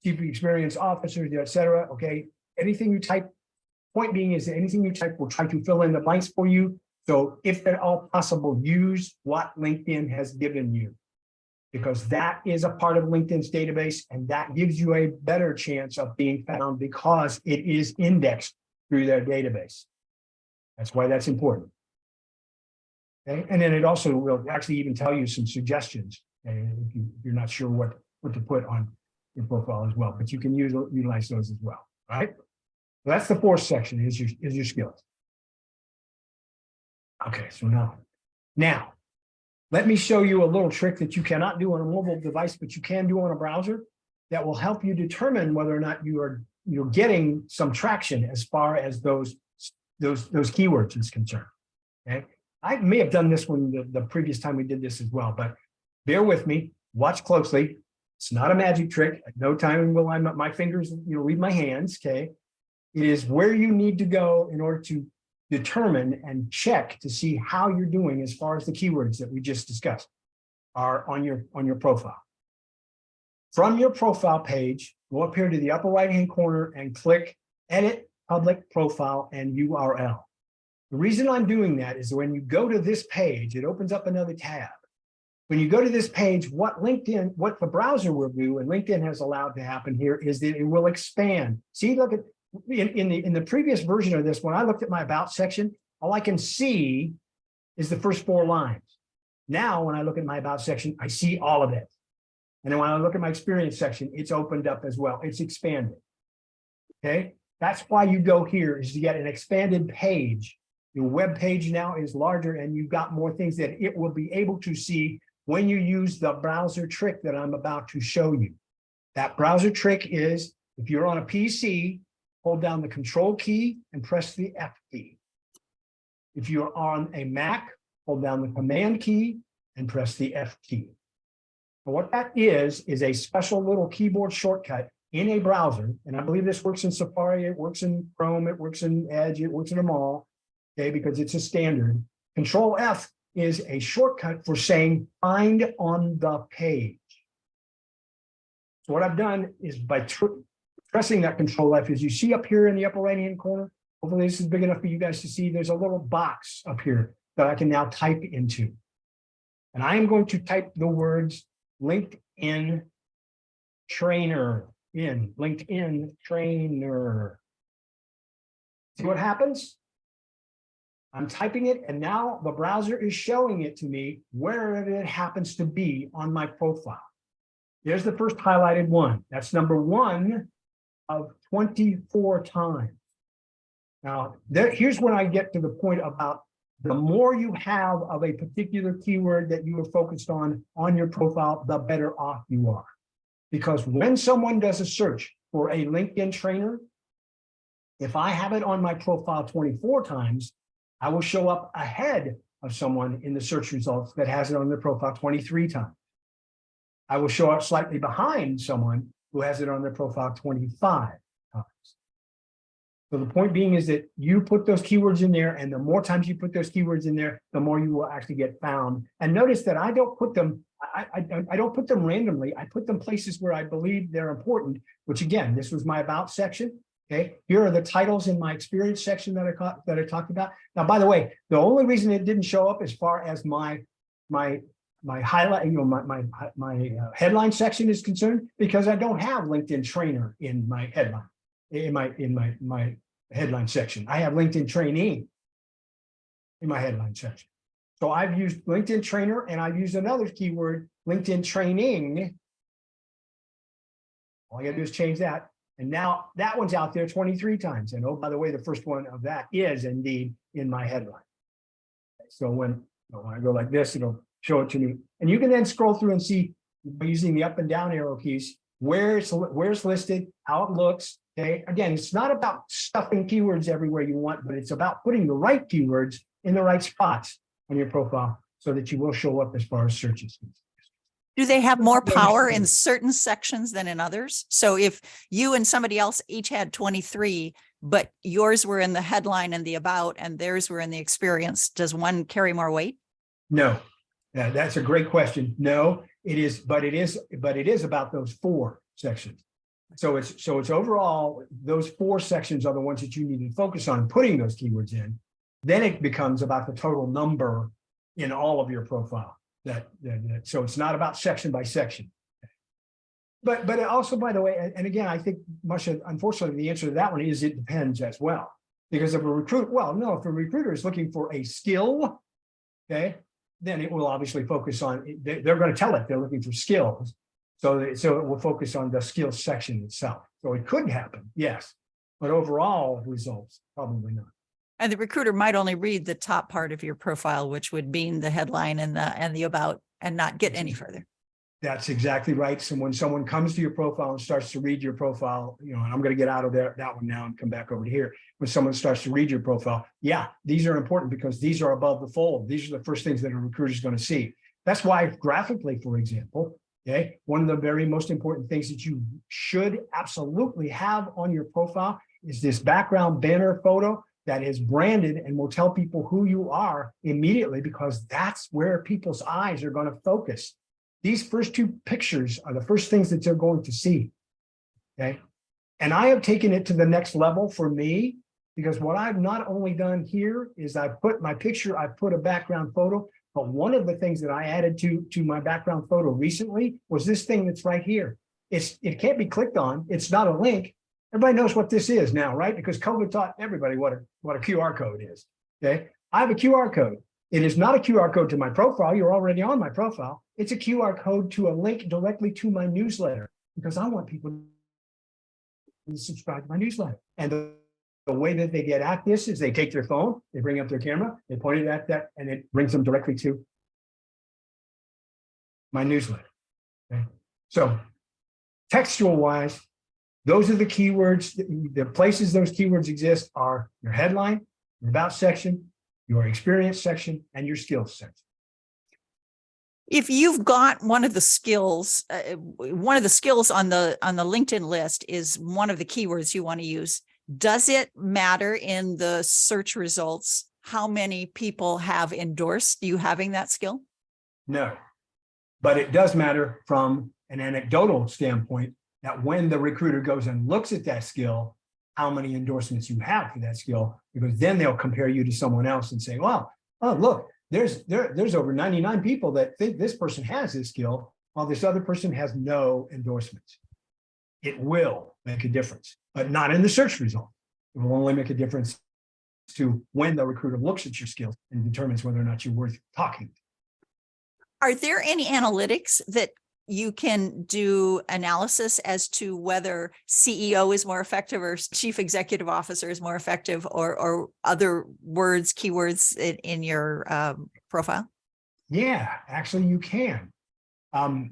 B: experience officer, etc. Okay, anything you type. Point being is that anything you type will try to fill in the blanks for you. So if at all possible, use what LinkedIn has given you. because that is a part of LinkedIn's database, and that gives you a better chance of being found because it is indexed through their database. That's why that's important. Okay, and then it also will actually even tell you some suggestions if you're not sure what to put on your profile as well, but you can utilize those as well. All right. So that's the fourth section is your skills. Okay, so now let me show you a little trick that you cannot do on a mobile device, but you can do on a browser that will help you determine whether or not you're getting some traction as far as those keywords is concerned. Okay. I may have done this one the previous time we did this as well, but bear with me, watch closely. It's not a magic trick. At no time will my fingers, leave my hands. Okay. It is where you need to go in order to determine and check to see how you're doing as far as the keywords that we just discussed are on your profile. From your profile page, go up here to the upper right-hand corner and click Edit Public Profile and URL. The reason I'm doing that is when you go to this page, it opens up another tab. When you go to this page, what the browser will do, and LinkedIn has allowed to happen here, is that it will expand. See, look at in the previous version of this, when I looked at my About section, all I can see is the first 4 lines. Now, when I look at my About section, I see all of it. And then when I look at my Experience section, it's opened up as well. It's expanded. Okay, that's why you go here, is to get an expanded page. Your web page now is larger, and you've got more things that it will be able to see when you use the browser trick that I'm about to show you. That browser trick is, if you're on a PC, hold down the Control key and press the F key. If you're on a Mac, hold down the Command key and press the F key. And what that is a special little keyboard shortcut in a browser. And I believe this works in Safari, it works in Chrome, it works in Edge, it works in them all. Okay, because it's a standard. Control F is a shortcut for saying find on the page. So what I've done is by pressing that Control F, as you see up here in the upper right-hand corner, hopefully this is big enough for you guys to see, there's a little box up here that I can now type into. And I am going to type the words LinkedIn Trainer in, LinkedIn Trainer. See what happens? I'm typing it, and now the browser is showing it to me wherever it happens to be on my profile. There's the first highlighted one. That's number 1 of 24 times. Now, here's when I get to the point about the more you have of a particular keyword that you are focused on your profile, the better off you are. Because when someone does a search for a LinkedIn trainer, if I have it on my profile 24 times, I will show up ahead of someone in the search results that has it on their profile 23 times. I will show up slightly behind someone who has it on their profile 25 times. So the point being is that you put those keywords in there, and the more times you put those keywords in there, the more you will actually get found. And notice that I don't put them, I don't put them randomly. I put them places where I believe they're important, which again, this was my About section. Okay, here are the titles in my Experience section that I talked about. Now, by the way, the only reason it didn't show up as far as my highlight, my headline section is concerned, because I don't have LinkedIn Trainer in my headline, in my headline section. I have LinkedIn Training in my headline section. So I've used LinkedIn Trainer, and I've used another keyword, LinkedIn Training. All you gotta do is change that. And now that one's out there 23 times. And oh, by the way, the first one of that is indeed in my headline. So when I go like this, it'll show it to me. And you can then scroll through and see, by using the up and down arrow keys, where it's listed, how it looks. Okay. Again, it's not about stuffing keywords everywhere you want, but it's about putting the right keywords in the right spots on your profile so that you will show up as far as searches.
A: Do they have more power in certain sections than in others? So if you and somebody else each had 23, but yours were in the headline and the About, and theirs were in the Experience, does one carry more weight?
B: No, that's a great question. No, it is, but it is about those 4 sections. So it's overall, those 4 sections are the ones that you need to focus on putting those keywords in. Then it becomes about the total number in all of your profile. So it's not about section by section. But it also, by the way, and again, I think Masha, unfortunately, the answer to that one is it depends as well. Because if a recruiter, well, no, if a recruiter is looking for a skill, okay, then it will obviously focus on, they're going to tell it they're looking for skills. So it will focus on the skills section itself. So it could happen, yes. But overall results, probably not.
A: And the recruiter might only read the top part of your profile, which would mean the headline and the about, and not get any further.
B: That's exactly right. So when someone comes to your profile and starts to read your profile, and I'm going to get out of that one now and come back over here. When someone starts to read your profile, yeah, these are important because these are above the fold. These are the first things that a recruiter is going to see. That's why graphically, for example, okay, one of the very most important things that you should absolutely have on your profile is this background banner photo that is branded and will tell people who you are immediately, because that's where people's eyes are going to focus. These first two pictures are the first things that they're going to see, okay? And I have taken it to the next level for me, because what I've not only done here is I put my picture, I put a background photo, but one of the things that I added to my background photo recently was this thing that's right here. It can't be clicked on. It's not a link. Everybody knows what this is now, right? Because COVID taught everybody what a QR code is, okay? I have a QR code. It is not a QR code to my profile. You're already on my profile. It's a QR code to a link directly to my newsletter, because I want people to subscribe to my newsletter. And the way that they get at this is they take their phone, they bring up their camera, they point it at that, and it brings them directly to my newsletter. Okay? So textual wise, those are the keywords. The places those keywords exist are your headline, your about section, your experience section, and your skills section.
A: If you've got one of the skills on the LinkedIn list is one of the keywords you want to use, does it matter in the search results how many people have endorsed you having that skill?
B: No, but it does matter from an anecdotal standpoint that when the recruiter goes and looks at that skill, how many endorsements you have for that skill, because then they'll compare you to someone else and say, well, oh, look, there's over 99 people that think this person has this skill, while this other person has no endorsements. It will make a difference, but not in the search result. It will only make a difference to when the recruiter looks at your skills and determines whether or not you're worth talking to.
A: Are there any analytics that you can do analysis as to whether CEO is more effective or chief executive officer is more effective, or other words, keywords in your profile? Yeah,
B: actually you can.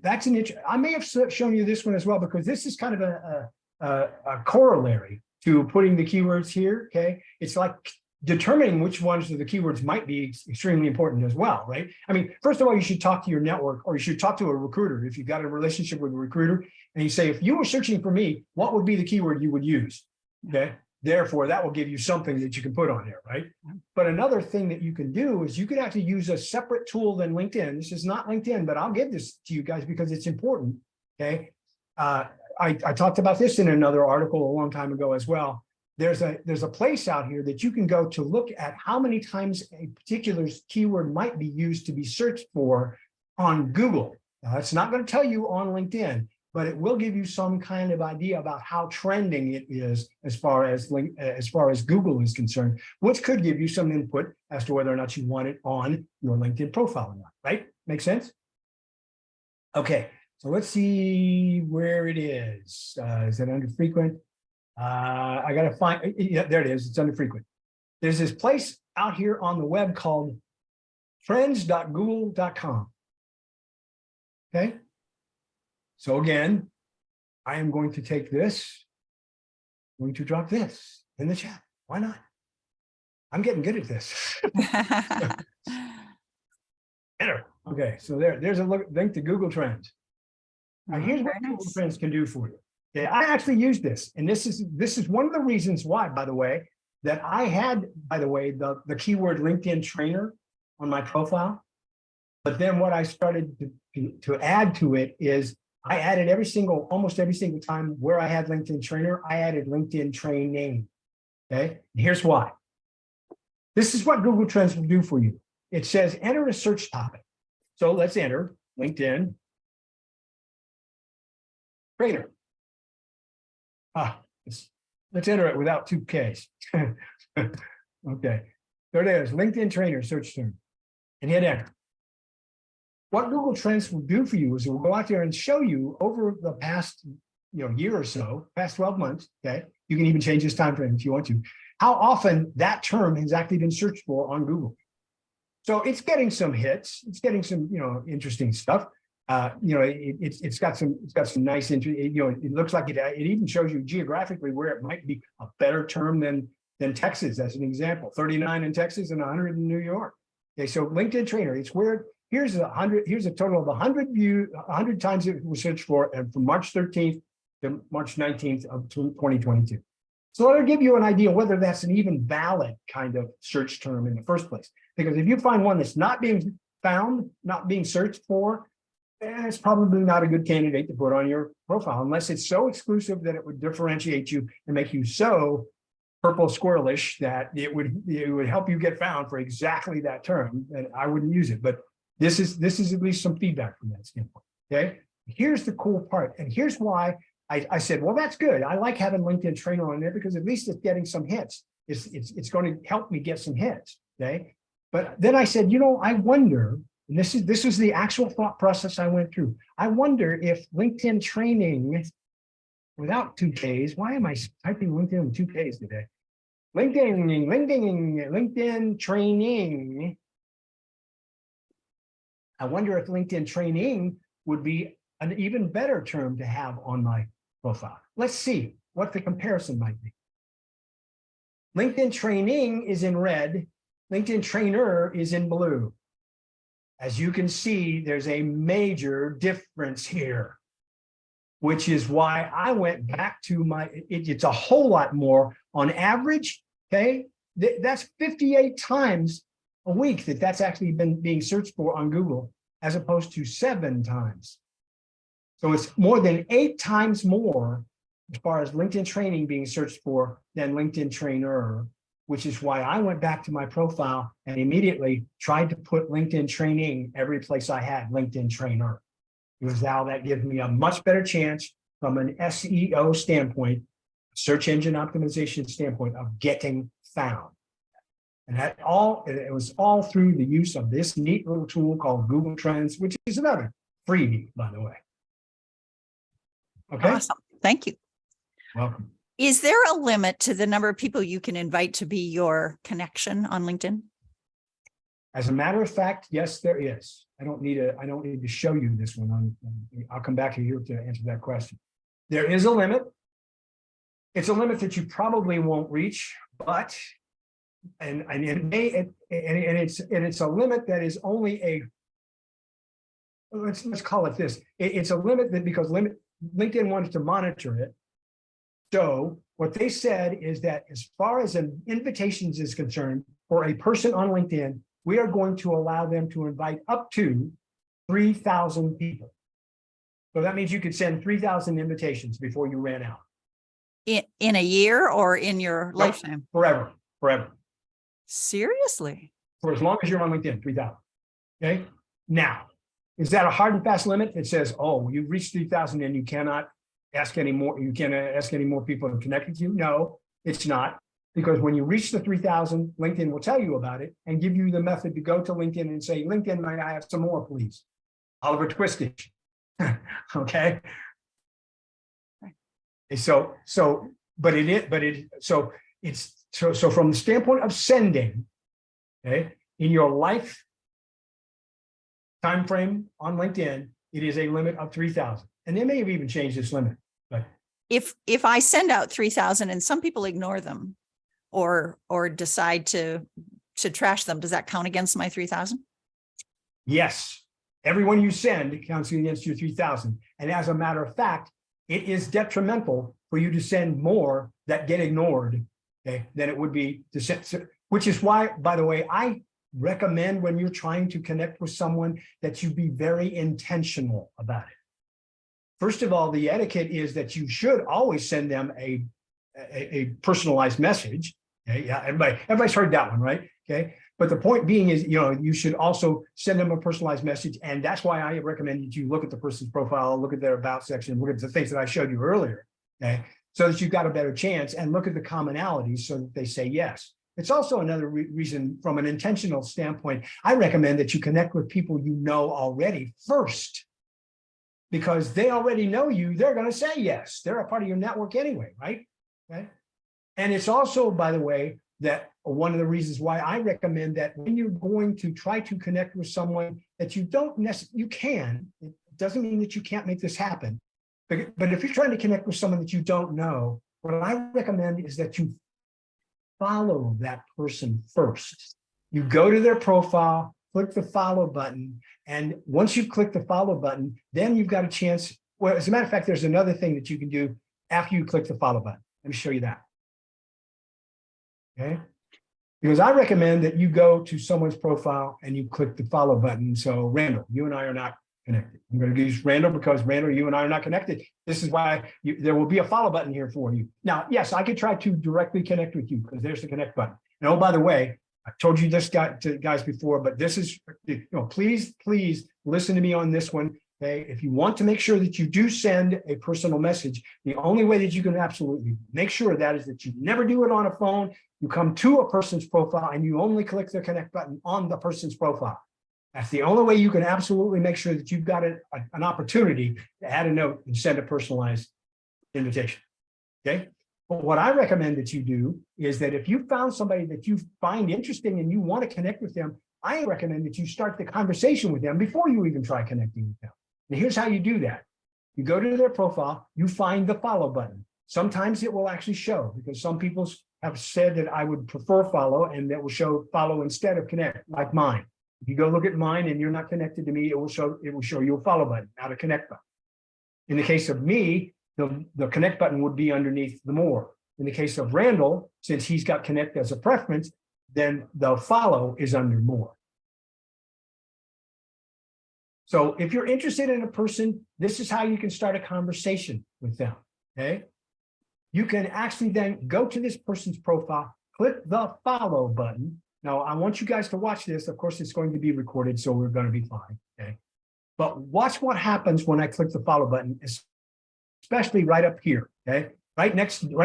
B: That's an interesting. I may have shown you this one as well, because this is kind of a corollary to putting the keywords here. Okay, it's like determining which ones of the keywords might be extremely important as well, right? I mean, first of all, you should talk to your network, or you should talk to a recruiter if you've got a relationship with a recruiter, and you say, if you were searching for me, what would be the keyword you would use? Okay, therefore that will give you something that you can put on there, right? But another thing that you can do is you could actually use a separate tool than LinkedIn. This is not LinkedIn, but I'll give this to you guys because it's important. Okay, I talked about this in another article a long time ago as well. There's a place out here that you can go to look at how many times a particular keyword might be used to be searched for on Google. Now, it's not going to tell you on LinkedIn, but it will give you some kind of idea about how trending it is as far as Google is concerned, which could give you some input as to whether or not you want it on your LinkedIn profile or not, right? Make sense? Okay, so let's see where it is. Is it under frequent? I got to find, yeah, there it is. It's under frequent. There's this place out here on the web called trends.google.com. Okay. So again, I am going to take this, I'm going to drop this in the chat. Why not? I'm getting good at this. Enter. Okay. So there's a link to Google Trends. Now here's what Google Trends can do for you. Okay, I actually use this, and this is one of the reasons why, by the way, that I had, by the way, the keyword LinkedIn trainer on my profile. But then what I started to add to it is I added almost every single time where I had LinkedIn trainer, I added LinkedIn training. Okay, and here's why. This is what Google Trends will do for you. It says enter a search topic. So let's enter LinkedIn trainer. Let's enter it without 2 Ks. Okay, there it is, LinkedIn trainer search term, and hit enter. What Google Trends will do for you is it will go out there and show you over the past year or so, past 12 months, okay, you can even change this time frame if you want to, how often that term has actually been searched for on Google. So it's getting some hits, it's getting some interesting stuff. It's got some nice it looks like it even shows you geographically where it might be a better term than Texas, as an example. 39 in Texas and 100 in New York. Okay, so LinkedIn trainer, it's where here's a total of 100 times it was searched for, and from March 13th to March 19th of 2022. So it'll give you an idea whether that's an even valid kind of search term in the first place. Because if you find one that's not being found, not being searched for, it's probably not a good candidate to put on your profile, unless it's so exclusive that it would differentiate you and make you so purple squirrelish that it would help you get found for exactly that term. And I wouldn't use it, but this is at least some feedback from that standpoint. Okay, here's the cool part, and here's why I said, well, that's good. I like having LinkedIn trainer on there because at least it's getting some hits. It's going to help me get some hits. Okay, but then I said, I wonder. And this was the actual thought process I went through. I wonder if LinkedIn training without 2 Ks, why am I typing LinkedIn with 2 Ks today? LinkedIn training. I wonder if LinkedIn training would be an even better term to have on my profile. Let's see what the comparison might be. LinkedIn training is in red. LinkedIn trainer is in blue. As you can see, there's a major difference here, which is why I went back to it's a whole lot more on average. Okay, that's 58 times a week that's actually been being searched for on Google, as opposed to 7 times. So it's more than 8 times more as far as LinkedIn training being searched for than LinkedIn trainer, which is why I went back to my profile and immediately tried to put LinkedIn training every place I had LinkedIn trainer. Because now that gives me a much better chance from an SEO standpoint, search engine optimization standpoint, of getting found. And it was all through the use of this neat little tool called Google Trends, which is another freebie, by the way. Okay.
A: Awesome. Thank you.
B: Welcome.
A: Is there a limit to the number of people you can invite to be your connection on LinkedIn?
B: As a matter of fact, yes, there is. I don't need to show you this one. I'll come back here to answer that question. There is a limit. It's a limit that you probably won't reach, but it's a limit that is only let's call it this. It's a limit that because LinkedIn wants to monitor it. So what they said is that as far as an invitations is concerned, for a person on LinkedIn, we are going to allow them to invite up to 3,000 people. So that means you could send 3,000 invitations before you ran out.
A: In a year or in your lifetime?
B: Forever.
A: Seriously?
B: For as long as you're on LinkedIn, 3,000. Okay. Now, is that a hard and fast limit that says, oh, you've reached 3,000 and you cannot ask any more? You can't ask any more people to connect with you? No, it's not. Because when you reach the 3,000, LinkedIn will tell you about it and give you the method to go to LinkedIn and say, LinkedIn, might I have some more, please? Oliver Twistich. Okay. So from the standpoint of sending, okay, in your life time frame on LinkedIn, it is a limit of 3,000. And they may have even changed this limit. But
A: if I send out 3,000 and some people ignore them or decide to trash them, does that count against my 3,000?
B: Yes. Everyone you send counts against your 3,000. And as a matter of fact, it is detrimental for you to send more that get ignored, okay, than it would be to send, which is why, by the way, I recommend when you're trying to connect with someone that you be very intentional about it. First of all, the etiquette is that you should always send them a personalized message. Okay, yeah, everybody's heard that one, right? Okay, But the point being is, you should also send them a personalized message. And that's why I recommend that you look at the person's profile, look at their about section, look at the things that I showed you earlier. Okay. So that you've got a better chance, and look at the commonalities so that they say yes. It's also another reason from an intentional standpoint. I recommend that you connect with people you know already first, because they already know you. They're going to say yes. They're a part of your network anyway, right? Okay. And it's also, by the way, that one of the reasons why I recommend that when you're going to try to connect with someone that you don't necessarily, you can, it doesn't mean that you can't make this happen. But if you're trying to connect with someone that you don't know, what I recommend is that you follow that person first. You go to their profile, click the follow button. And once you click the follow button, then you've got a chance. Well, as a matter of fact, there's another thing that you can do after you click the follow button. Let me show you that. Okay. Because I recommend that you go to someone's profile and you click the follow button. So Randall, you and I are not connected. I'm going to use Randall because Randall, you and I are not connected. This is why there will be a follow button here for you. Now, yes, I could try to directly connect with you because there's the connect button. And oh, by the way, I told you this guys before, but this is, please listen to me on this one. Okay. If you want to make sure that you do send a personal message, the only way that you can absolutely make sure of that is that you never do it on a phone. You come to a person's profile and you only click the connect button on the person's profile. That's the only way you can absolutely make sure that you've got an opportunity to add a note and send a personalized invitation. Okay. But what I recommend that you do is that if you found somebody that you find interesting and you want to connect with them, I recommend that you start the conversation with them before you even try connecting with them. And here's how you do that. You go to their profile, you find the follow button. Sometimes it will actually show, because some people have said that I would prefer follow, and that will show follow instead of connect, like mine. If you go look at mine and you're not connected to me, it will show you a follow button, not a connect button. In the case of me, the connect button would be underneath the more. In the case of Randall, since he's got connect as a preference, then the follow is under more. So if you're interested in a person, this is how you can start a conversation with them. Okay. You can actually then go to this person's profile, click the follow button. Now, I want you guys to watch this. Of course, it's going to be recorded, so we're going to be fine. Okay. But watch what happens when I click the follow button, especially right up here. Okay. Right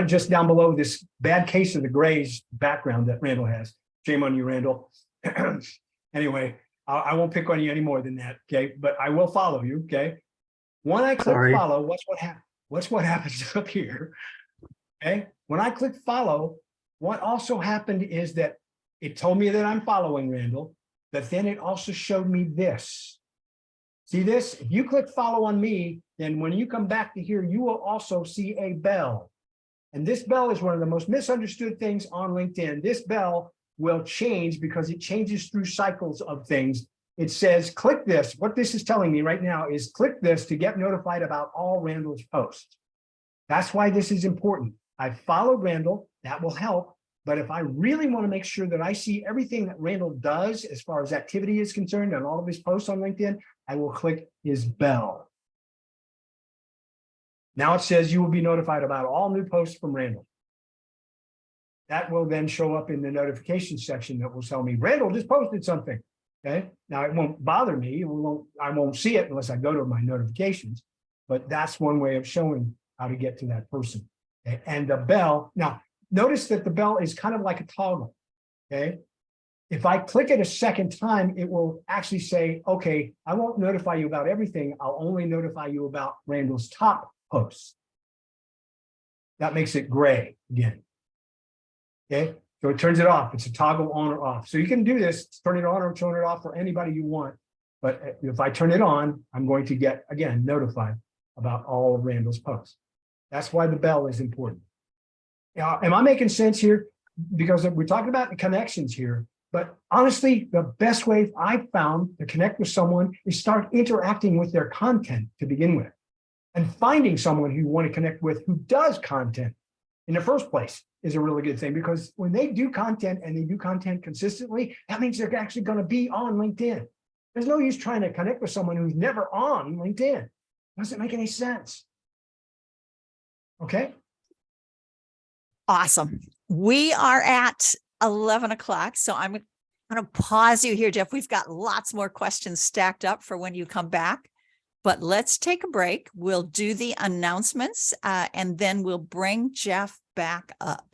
B: just down below this bad case of the grays background that Randall has. Shame on you, Randall. Anyway, I won't pick on you any more than that. Okay. But I will follow you. Okay. When I click follow, watch what happens up here. Okay. When I click follow, what also happened is that it told me that I'm following Randall, but then it also showed me this. See this? If you click follow on me, then when you come back to here, you will also see a bell. And this bell is one of the most misunderstood things on LinkedIn. This bell will change because it changes through cycles of things. It says, click this. What this is telling me right now is click this to get notified about all Randall's posts. That's why this is important. I followed Randall. That will help. But if I really want to make sure that I see everything that Randall does as far as activity is concerned and all of his posts on LinkedIn, I will click his bell. Now it says you will be notified about all new posts from Randall. That will then show up in the notification section that will tell me Randall just posted something. Okay. Now it won't bother me. I won't see it unless I go to my notifications. But that's one way of showing how to get to that person. Okay? And the bell. Now, notice that the bell is kind of like a toggle. Okay. If I click it a second time, it will actually say, okay, I won't notify you about everything. I'll only notify you about Randall's top posts. That makes it gray again. Okay. So it turns it off. It's a toggle on or off. So you can do this, turn it on or turn it off for anybody you want. But if I turn it on, I'm going to get, again, notified about all of Randall's posts. That's why the bell is important. Now, am I making sense here? Because we're talking about the connections here. But honestly, the best way I've found to connect with someone is start interacting with their content to begin with. And finding someone who you want to connect with who does content in the first place is a really good thing, because when they do content and they do content consistently, that means they're actually going to be on LinkedIn. There's no use trying to connect with someone who's never on LinkedIn. Doesn't make any sense. Okay.
A: Awesome. We are at 11 o'clock. So I'm I'm going to pause you here, Jeff. We've got lots more questions stacked up for when you come back, but let's take a break. We'll do the announcements and then we'll bring Jeff back up.